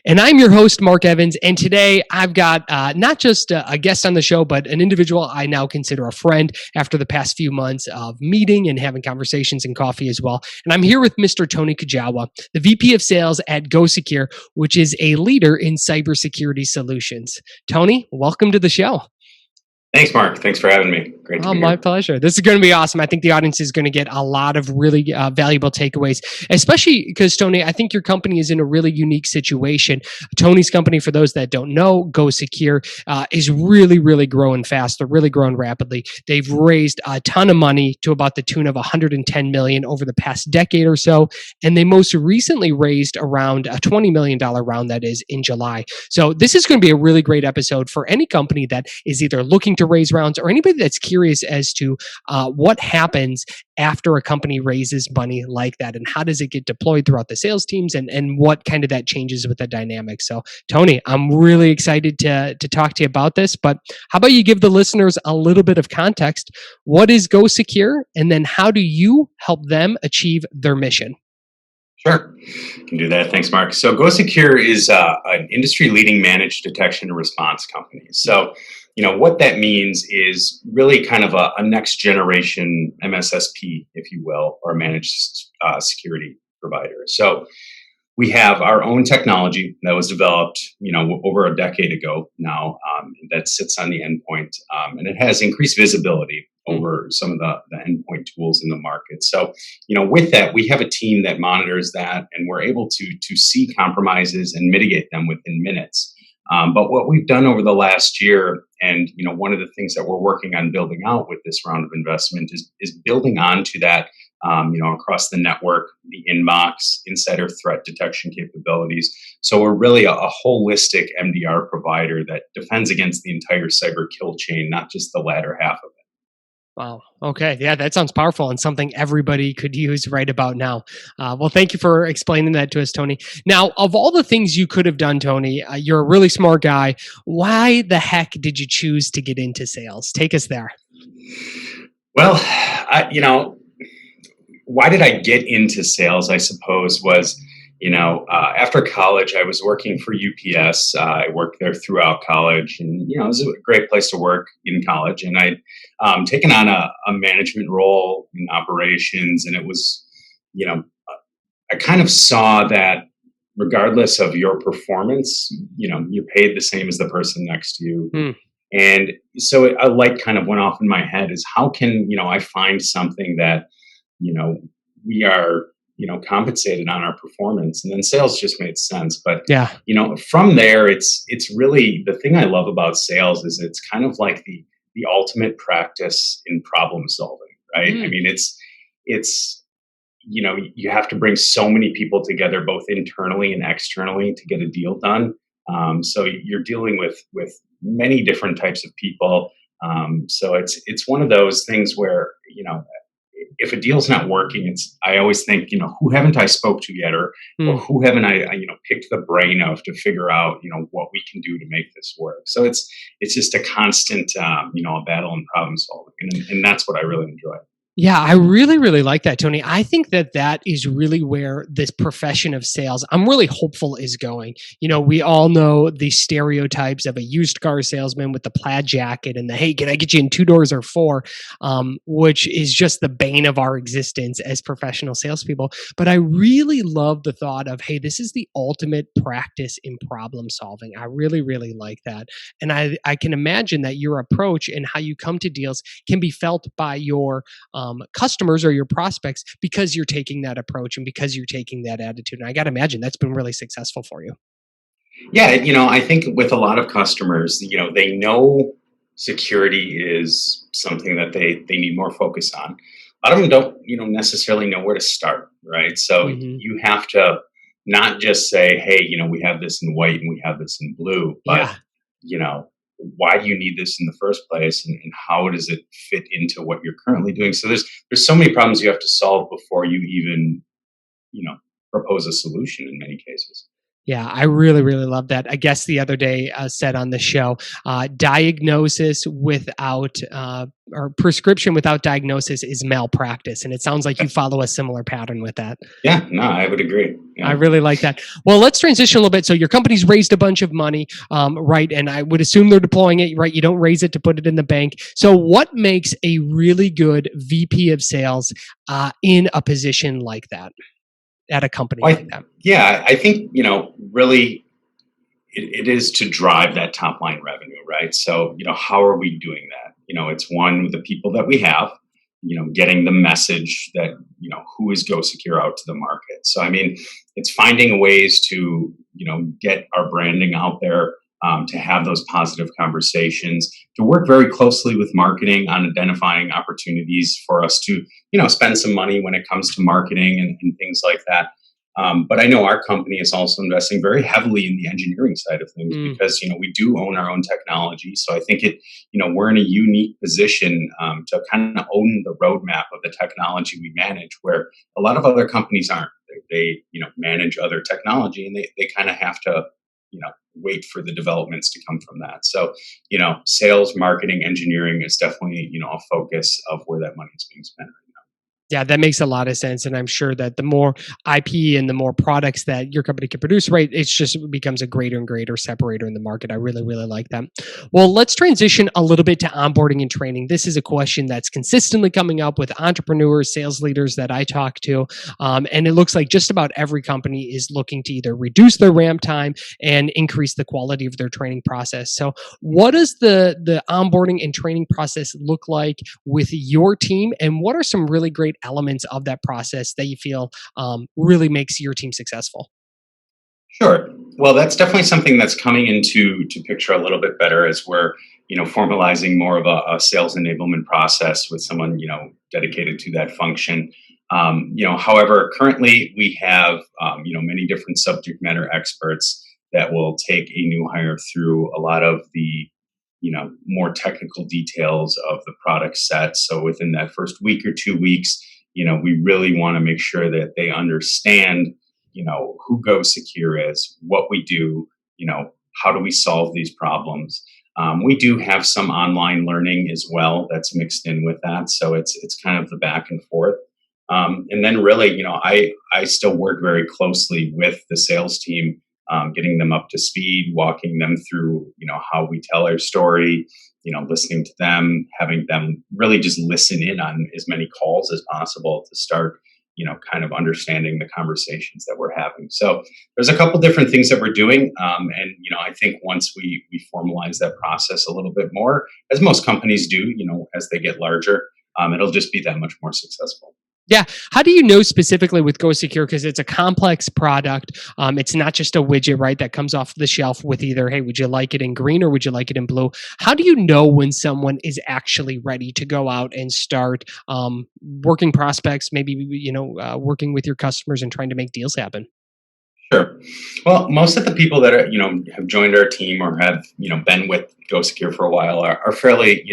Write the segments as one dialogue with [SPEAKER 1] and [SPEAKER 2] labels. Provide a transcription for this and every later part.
[SPEAKER 1] And I'm your host, Mark Evans. And today I've got not just a guest on the show, but an individual I now consider a friend after the past few months of meeting and having conversations and coffee as well. And I'm here with Mr. Tony Kujawa, the VP of Sales at GoSecure, which is a leader in cybersecurity solutions. Tony, welcome to the show.
[SPEAKER 2] Thanks, Mark. Thanks for having me. Great to be here.
[SPEAKER 1] My pleasure. This is going to be awesome. I think the audience is going to get a lot of really valuable takeaways, especially because, Tony, I think your company is in a really unique situation. Tony's company, for those that don't know, GoSecure, is really, really growing fast. They're really growing rapidly. They've raised a ton of money to about the tune of $110 million over the past decade or so. And they most recently raised around a $20 million round, that is, in July. So this is going to be a really great episode for any company that is either looking to raise rounds or anybody that's curious as to what happens after a company raises money like that and how does it get deployed throughout the sales teams and what kind of that changes with the dynamic. So Tony, I'm really excited to talk to you about this, but how about you give the listeners a little bit of context? What is GoSecure, and then how do you help them achieve their mission?
[SPEAKER 2] Sure, I can do that. Thanks, Mark. So GoSecure is an industry-leading managed detection and response company. So what that means is really kind of a next generation MSSP, if you will, or managed security provider. So we have our own technology that was developed, over a decade ago now, that sits on the endpoint, and it has increased visibility over some of the endpoint tools in the market. So, with that, we have a team that monitors that, and we're able to see compromises and mitigate them within minutes. But what we've done over the last year, and one of the things that we're working on building out with this round of investment is building onto that, across the network, the inbox, insider threat detection capabilities. So we're really a holistic MDR provider that defends against the entire cyber kill chain, not just the latter half of it.
[SPEAKER 1] Wow. Okay. Yeah, that sounds powerful and something everybody could use right about now. Well, thank you for explaining that to us, Tony. Now, of all the things you could have done, Tony, you're a really smart guy. Why the heck did you choose to get into sales? Take us there.
[SPEAKER 2] Well, why did I get into sales, I suppose, was, after college, I was working for UPS. I worked there throughout college, and, it was a great place to work in college. And I'd taken on a management role in operations, and it was, I kind of saw that regardless of your performance, you're paid the same as the person next to you. And so a light kind of went off in my head is how can, I find something that, we are, compensated on our performance, and then sales just made sense. But,
[SPEAKER 1] yeah,
[SPEAKER 2] from there, it's really the thing I love about sales is it's kind of like the ultimate practice in problem solving, right? I mean, it's, you have to bring so many people together, both internally and externally, to get a deal done. So you're dealing with many different types of people. So it's one of those things where, if a deal's not working, I always think, who haven't I spoke to yet, or who haven't I picked the brain of to figure out, what we can do to make this work. So it's just a constant, a battle and problem solving, and that's what I really enjoy.
[SPEAKER 1] Yeah, I really, really like that, Tony. I think that is really where this profession of sales, I'm really hopeful, is going. We all know the stereotypes of a used car salesman with the plaid jacket and the, hey, can I get you in 2 doors or 4, which is just the bane of our existence as professional salespeople. But I really love the thought of, hey, this is the ultimate practice in problem solving. I really, really like that. And I can imagine that your approach and how you come to deals can be felt by your customers or your prospects because you're taking that approach and because you're taking that attitude. And I got to imagine that's been really successful for you.
[SPEAKER 2] Yeah, I think with a lot of customers, they know security is something that they need more focus on. A lot of them don't, necessarily know where to start, right? So you have to not just say, hey, we have this in white and we have this in blue, but, why do you need this in the first place, and how does it fit into what you're currently doing? So there's so many problems you have to solve before you even, propose a solution in many cases.
[SPEAKER 1] Yeah, I really, really love that. I guess the other day said on the show, diagnosis without or prescription without diagnosis is malpractice. And it sounds like you follow a similar pattern with that.
[SPEAKER 2] Yeah, no, I would agree.
[SPEAKER 1] I really like that. Well, let's transition a little bit. So your company's raised a bunch of money, right? And I would assume they're deploying it, right? You don't raise it to put it in the bank. So what makes a really good VP of sales in a position like that at a company
[SPEAKER 2] Well,
[SPEAKER 1] like that?
[SPEAKER 2] yeah, I think, really it is to drive that top line revenue, right? So, how are we doing that? It's one with the people that we have, getting the message that, who is Go Secure out to the market. So, I mean, it's finding ways to, get our branding out there, to have those positive conversations, to work very closely with marketing on identifying opportunities for us to, spend some money when it comes to marketing and things like that. But I know our company is also investing very heavily in the engineering side of things because we do own our own technology. So I think we're in a unique position to kind of own the roadmap of the technology we manage, where a lot of other companies aren't. They manage other technology, and they kind of have to wait for the developments to come from that. So sales, marketing, engineering is definitely a focus of where that money is being spent.
[SPEAKER 1] Yeah, that makes a lot of sense. And I'm sure that the more IP and the more products that your company can produce, right, it's just becomes a greater and greater separator in the market. I really, really like that. Well, let's transition a little bit to onboarding and training. This is a question that's consistently coming up with entrepreneurs, sales leaders that I talk to. And it looks like just about every company is looking to either reduce their ramp time and increase the quality of their training process. So what does the onboarding and training process look like with your team? And what are some really great elements of that process that you feel really makes your team successful?
[SPEAKER 2] Sure. Well, that's definitely something that's coming into to picture a little bit better as we're, formalizing more of a sales enablement process with someone, dedicated to that function. However, currently we have, many different subject matter experts that will take a new hire through a lot of the, more technical details of the product set. So within that first week or 2 weeks, we really want to make sure that they understand, who Go Secure is, what we do, how do we solve these problems. We do have some online learning as well that's mixed in with that, so it's kind of the back and forth. And then really, I still work very closely with the sales team, getting them up to speed, walking them through, how we tell our story, listening to them, having them really just listen in on as many calls as possible to start, kind of understanding the conversations that we're having. So there's a couple different things that we're doing. And, I think once we formalize that process a little bit more, as most companies do, as they get larger, it'll just be that much more successful.
[SPEAKER 1] Yeah. How do you know specifically with Go Secure? Because it's a complex product. It's not just a widget, right, that comes off the shelf with either, hey, would you like it in green or would you like it in blue? How do you know when someone is actually ready to go out and start working prospects, maybe, working with your customers and trying to make deals happen?
[SPEAKER 2] Sure. Well, most of the people that are, have joined our team or have, been with Go Secure for a while are fairly,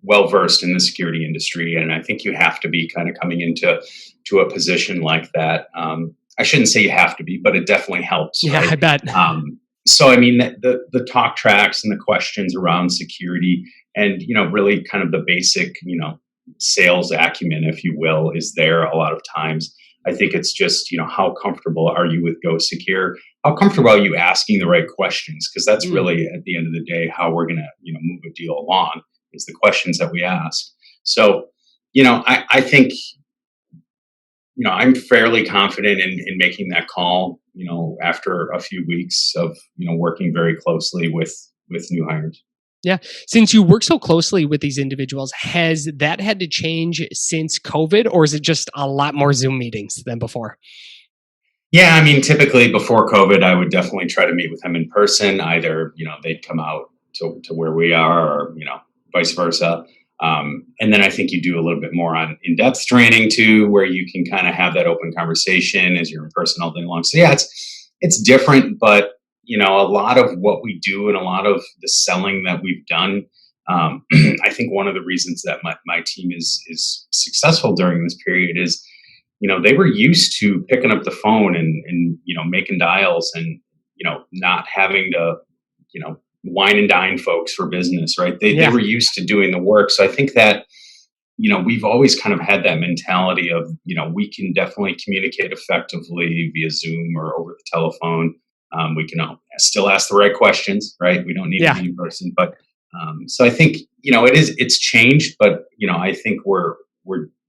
[SPEAKER 2] well versed in the security industry, and I think you have to be kind of coming into a position like that. I shouldn't say you have to be, but it definitely helps,
[SPEAKER 1] Yeah,
[SPEAKER 2] right?
[SPEAKER 1] I bet.
[SPEAKER 2] So I mean, the talk tracks and the questions around security, and really kind of the basic, sales acumen, if you will, is there a lot of times. I think it's just, how comfortable are you with Go Secure? How comfortable are you asking the right questions? Because that's
[SPEAKER 1] Mm.
[SPEAKER 2] really at the end of the day how we're going to, move a deal along is the questions that we ask. So, I think, I'm fairly confident in making that call, after a few weeks of, working very closely with new hires.
[SPEAKER 1] Yeah. Since you work so closely with these individuals, has that had to change since COVID, or is it just a lot more Zoom meetings than before?
[SPEAKER 2] Yeah, I mean, typically before COVID, I would definitely try to meet with them in person. Either they'd come out to where we are, or vice versa. And then I think you do a little bit more on in-depth training too, where you can kind of have that open conversation as you're in person all day long. So yeah, it's different, but a lot of what we do and a lot of the selling that we've done. I think one of the reasons that my team is successful during this period is they were used to picking up the phone and making dials and not having to wine and dine folks for business, right? They
[SPEAKER 1] Yeah.
[SPEAKER 2] were used to doing the work. So I think that we've always kind of had that mentality of, we can definitely communicate effectively via Zoom or over the telephone. We can still ask the right questions, right? We don't need to
[SPEAKER 1] Yeah.
[SPEAKER 2] be in person, but so I think it's changed, but I think we're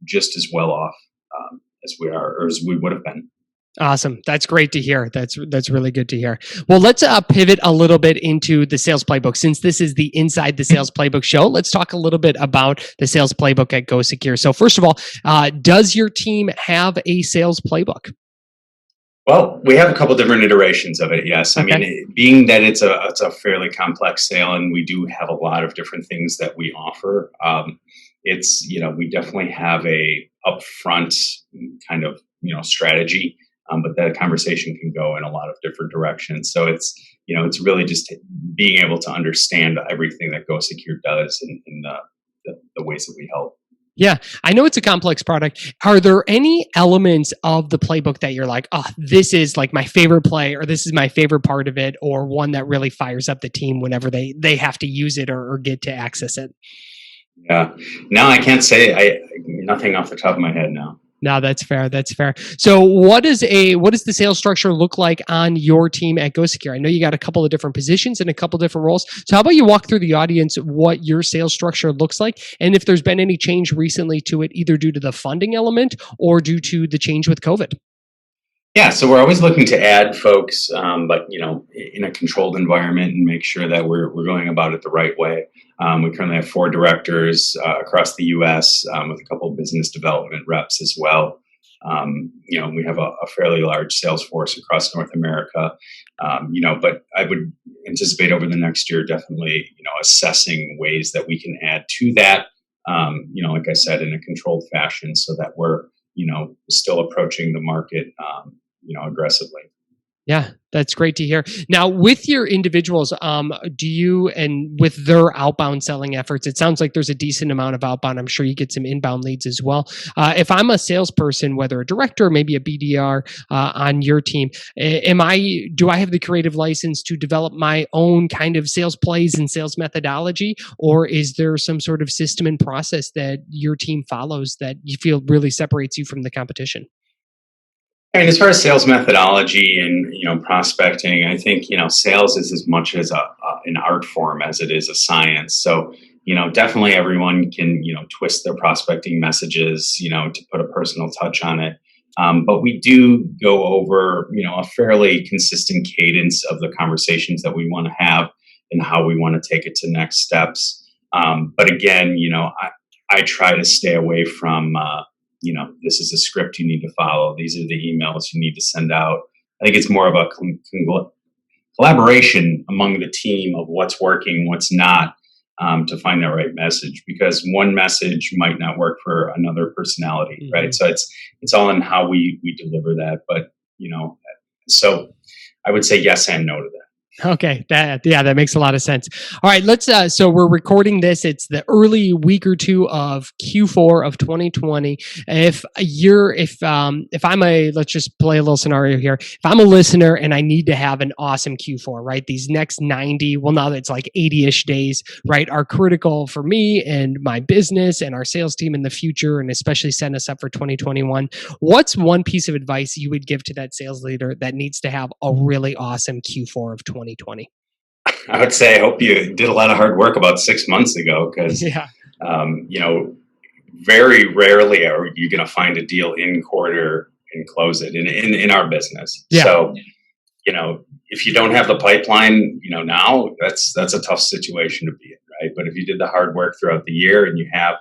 [SPEAKER 2] just as well off as we are, or as we would have been.
[SPEAKER 1] Awesome. That's great to hear. That's really good to hear. Well, let's pivot a little bit into the sales playbook. Since this is the Inside the Sales Playbook show, let's talk a little bit about the sales playbook at Go Secure. So first of all, does your team have a sales playbook?
[SPEAKER 2] Well, we have a couple different iterations of it. Yes, I mean, being that it's a fairly complex sale, and we do have a lot of different things that we offer. It's we definitely have a upfront kind of strategy, but that conversation can go in a lot of different directions. So it's really just being able to understand everything that Go Secure does and the ways that we help.
[SPEAKER 1] Yeah, I know it's a complex product. Are there any elements of the playbook that you're like, oh, this is like my favorite play, or this is my favorite part of it, or one that really fires up the team whenever they have to use it or get to access it?
[SPEAKER 2] Yeah, no, I can't say. Nothing off the top of my head now.
[SPEAKER 1] No, that's fair. That's fair. So what does the sales structure look like on your team at Go Secure? I know you got a couple of different positions and a couple of different roles. So how about you walk through the audience what your sales structure looks like, and if there's been any change recently to it, either due to the funding element or due to the change with COVID?
[SPEAKER 2] Yeah, so we're always looking to add folks, but in a controlled environment and make sure that we're going about it the right way. We currently have 4 directors across the U.S. With a couple of business development reps as well. We have a fairly large sales force across North America. But I would anticipate over the next year definitely assessing ways that we can add to that. Like I said, in a controlled fashion, so that we're still approaching the market, aggressively.
[SPEAKER 1] Yeah, that's great to hear. Now, with your individuals, do you, and with their outbound selling efforts, it sounds like there's a decent amount of outbound. I'm sure you get some inbound leads as well. If I'm a salesperson, whether a director or maybe a BDR on your team, do I have the creative license to develop my own kind of sales plays and sales methodology, or is there some sort of system and process that your team follows that you feel really separates you from the competition?
[SPEAKER 2] I mean, as far as sales methodology and prospecting, I think sales is as much as an art form as it is a science. So definitely everyone can twist their prospecting messages to put a personal touch on it. But we do go over a fairly consistent cadence of the conversations that we want to have and how we want to take it to next steps. But again, I try to stay away from this is a script you need to follow. These are the emails you need to send out. I think it's more of a collaboration among the team of what's working, what's not, to find that right message, because one message might not work for another personality, mm-hmm. right? So it's all in how we deliver that. But so I would say yes and no to that.
[SPEAKER 1] Okay, that makes a lot of sense. All right, let's. So we're recording this. It's the early week or two of Q4 of 2020. If I'm let's just play a little scenario here. If I'm a listener and I need to have an awesome Q4, right? These next 90, well, now it's like 80-ish days, right, are critical for me and my business and our sales team in the future, and especially setting us up for 2021. What's one piece of advice you would give to that sales leader that needs to have a really awesome Q4 of 2020?
[SPEAKER 2] I would say I hope you did a lot of hard work about 6 months ago, because very rarely are you going to find a deal in quarter and close it in our business. Yeah. So if you don't have the pipeline now, that's a tough situation to be in, right? But if you did the hard work throughout the year and you have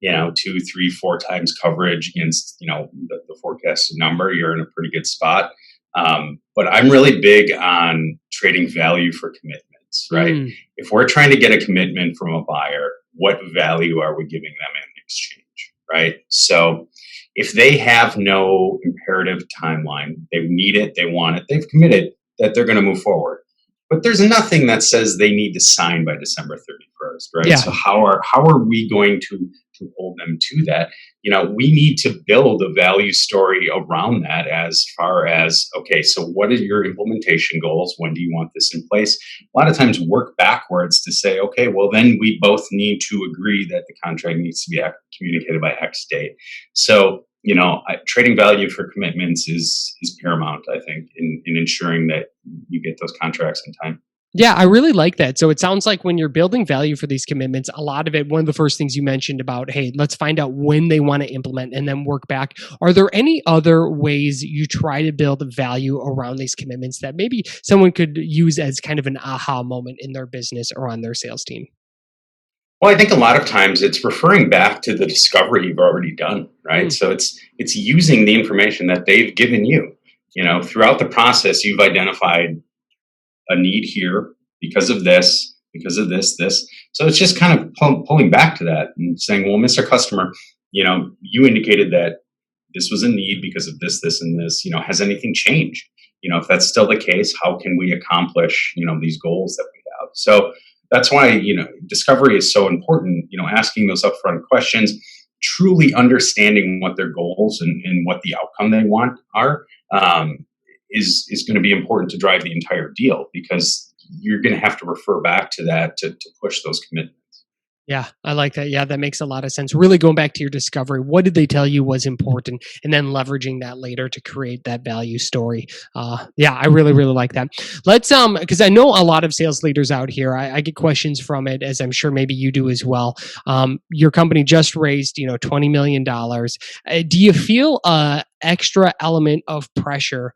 [SPEAKER 2] 2, 3, 4 times coverage against the forecasted number, you're in a pretty good spot. But I'm really big on trading value for commitments, right? Mm. If we're trying to get a commitment from a buyer, what value are we giving them in exchange, right? So if they have no imperative timeline, they need it, they want it, they've committed that they're going to move forward. But there's nothing that says they need to sign by December 31st, right? Yeah. So how are we going to to hold them to that. We need to build a value story around that as far as, okay, so what are your implementation goals? When do you want this in place? A lot of times work backwards to say, okay, well, then we both need to agree that the contract needs to be communicated by X date. So, trading value for commitments is paramount, I think, in ensuring that you get those contracts in time.
[SPEAKER 1] Yeah, I really like that. So it sounds like when you're building value for these commitments, a lot of it, one of the first things you mentioned about, hey, let's find out when they want to implement and then work back. Are there any other ways you try to build value around these commitments that maybe someone could use as kind of an aha moment in their business or on their sales team?
[SPEAKER 2] Well, I think a lot of times it's referring back to the discovery you've already done, right?
[SPEAKER 1] Mm,
[SPEAKER 2] So it's using the information that they've given you. Throughout the process, you've identified a need here because of this. So it's just kind of pulling back to that and saying, well, Mr. Customer, you indicated that this was a need because of this, and this. Has anything changed? If that's still the case, how can we accomplish, these goals that we have? So that's why, discovery is so important, asking those upfront questions, truly understanding what their goals and what the outcome they want are, is going to be important to drive the entire deal, because you're going to have to refer back to that to push those commitments.
[SPEAKER 1] yeah, I like that. Yeah, that makes a lot of sense. Really going back to your discovery, what did they tell you was important, and then leveraging that later to create that value story. Yeah, I really, really like that. Let's because I know a lot of sales leaders out here. I get questions from it, as I'm sure maybe you do as well. Your company just raised, $20 million. Do you feel extra element of pressure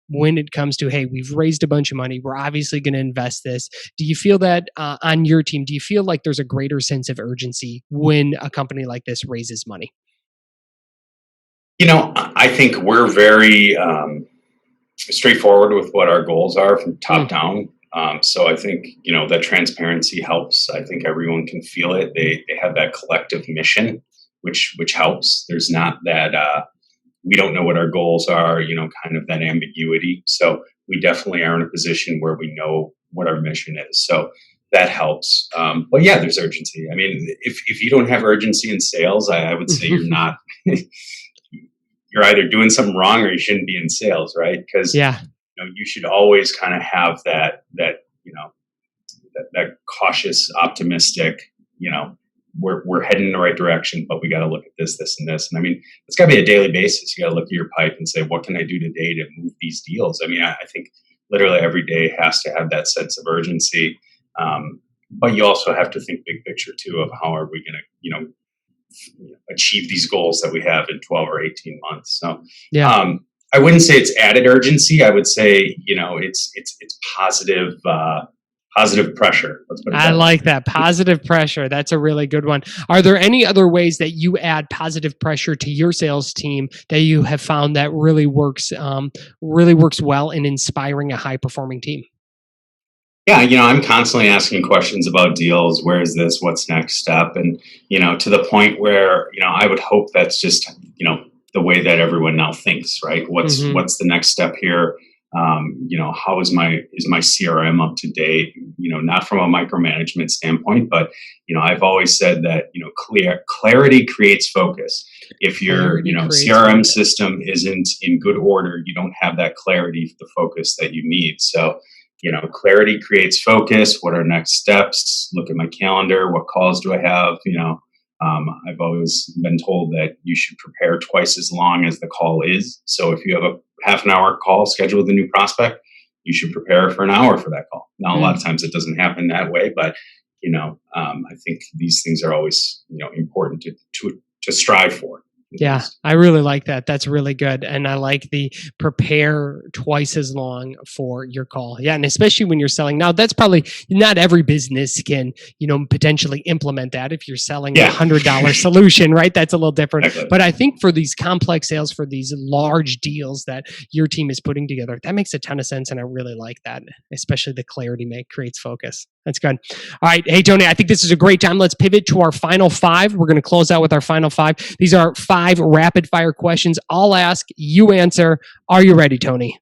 [SPEAKER 1] when it comes to, hey, we've raised a bunch of money, we're obviously going to invest this? Do you feel that on your team? Do you feel like there's a greater sense of urgency when a company like this raises money?
[SPEAKER 2] I think we're very straightforward with what our goals are from top
[SPEAKER 1] Mm,
[SPEAKER 2] down. So I think that transparency helps. I think everyone can feel it. They have that collective mission, which helps. There's not that we don't know what our goals are, kind of that ambiguity. So we definitely are in a position where we know what our mission is. So that helps. But yeah, there's urgency. I mean, if you don't have urgency in sales, I would say you're
[SPEAKER 1] mhm.
[SPEAKER 2] not. You're either doing something wrong or you shouldn't be in sales, right? Because
[SPEAKER 1] Yeah,
[SPEAKER 2] you should always kind of have that that cautious, optimistic, we're heading in the right direction, but we got to look at this, and this. And I mean, it's got to be a daily basis. You got to look at your pipe and say, what can I do today to move these deals? I mean, I think literally every day has to have that sense of urgency. But you also have to think big picture too, of how are we going to, achieve these goals that we have in 12 or 18 months. So
[SPEAKER 1] yeah.
[SPEAKER 2] um, I wouldn't say it's added urgency. I would say, it's positive, positive pressure. Let's put it
[SPEAKER 1] I
[SPEAKER 2] that way.
[SPEAKER 1] like that positive pressure. That's a really good one. Are there any other ways that you add positive pressure to your sales team that you have found that really works well in inspiring a high performing team?
[SPEAKER 2] Yeah, I'm constantly asking questions about deals. Where is this? What's next step? And to the point where I would hope that's just the way that everyone now thinks, right?
[SPEAKER 1] Hmm.
[SPEAKER 2] What's the next step here? How is my CRM up to date? Not from a micromanagement standpoint, but I've always said that clarity creates focus. If your
[SPEAKER 1] Clarity creates
[SPEAKER 2] CRM
[SPEAKER 1] focus.
[SPEAKER 2] system isn't in good order, you don't have that clarity, the focus that you need. So clarity creates focus. What are next steps? Look at my calendar. What calls do I have? I've always been told that you should prepare twice as long as the call is. So if you have a half an hour call scheduled with a new prospect, you should prepare for an hour for that call. Now, a lot
[SPEAKER 1] Mm.
[SPEAKER 2] of times it doesn't happen that way, but I think these things are always important to strive for, at
[SPEAKER 1] Yeah,
[SPEAKER 2] least.
[SPEAKER 1] I really like that. That's really good. And I like the prepare twice as long for your call. Yeah. And especially when you're selling now, that's probably not every business can, potentially implement that. If you're selling a
[SPEAKER 2] Yeah,
[SPEAKER 1] $100 solution, right? That's a little different.
[SPEAKER 2] exactly.
[SPEAKER 1] But I think for these complex sales, for these large deals that your team is putting together, that makes a ton of sense. And I really like that, especially the clarity creates focus. That's good. All right. Hey, Tony, I think this is a great time. Let's pivot to our final five. We're going to close out with our final five. These are five rapid fire questions. I'll ask, you answer. Are you ready, Tony?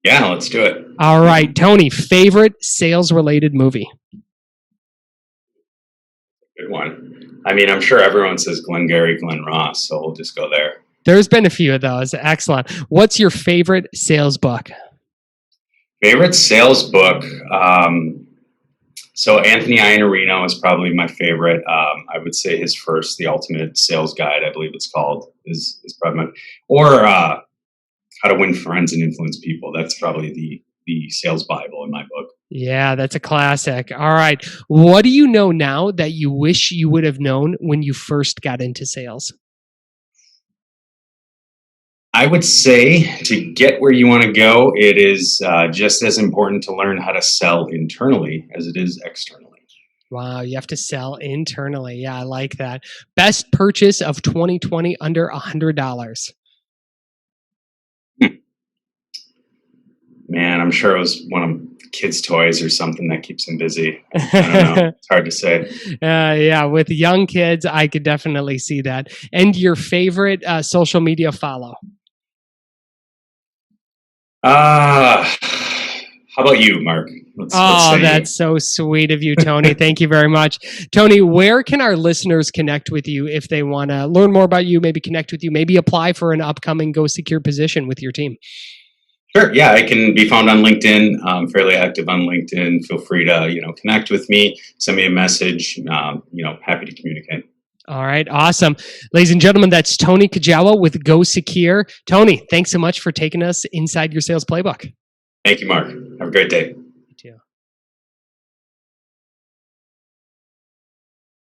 [SPEAKER 2] Yeah, let's do it.
[SPEAKER 1] All right, Tony, favorite sales related movie?
[SPEAKER 2] Good one. I mean, I'm sure everyone says Glengarry Glen Ross, so we'll just go there.
[SPEAKER 1] There's been a few of those. Excellent. What's your favorite sales book?
[SPEAKER 2] Favorite sales book? So Anthony Iannarino is probably my favorite. I would say his first, The Ultimate Sales Guide, I believe it's called, is probably my, or How to Win Friends and Influence People. That's probably the sales Bible in my book.
[SPEAKER 1] Yeah, that's a classic. All right. What do you know now that you wish you would have known when you first got into sales?
[SPEAKER 2] I would say to get where you want to go, it is just as important to learn how to sell internally as it is externally.
[SPEAKER 1] Wow, you have to sell internally. Yeah, I like that. Best purchase of 2020 under $100.
[SPEAKER 2] Man, I'm sure it was one of kids' toys or something that keeps them busy. I don't know. It's hard to say.
[SPEAKER 1] Yeah, with young kids, I could definitely see that. And your favorite social media follow?
[SPEAKER 2] How about you, Mark? Let's
[SPEAKER 1] Oh,
[SPEAKER 2] say
[SPEAKER 1] that's so sweet of you, Tony. Thank you very much. Tony, where can our listeners connect with you if they want to learn more about you, maybe connect with you, maybe apply for an upcoming Go Secure position with your team?
[SPEAKER 2] Sure. Yeah, I can be found on LinkedIn. I'm fairly active on LinkedIn. Feel free to connect with me, send me a message. Happy to communicate.
[SPEAKER 1] All right, awesome. Ladies and gentlemen, that's Tony Kujawa with Go Secure. Tony, thanks so much for taking us inside your sales playbook.
[SPEAKER 2] Thank you, Mark. Have a great day.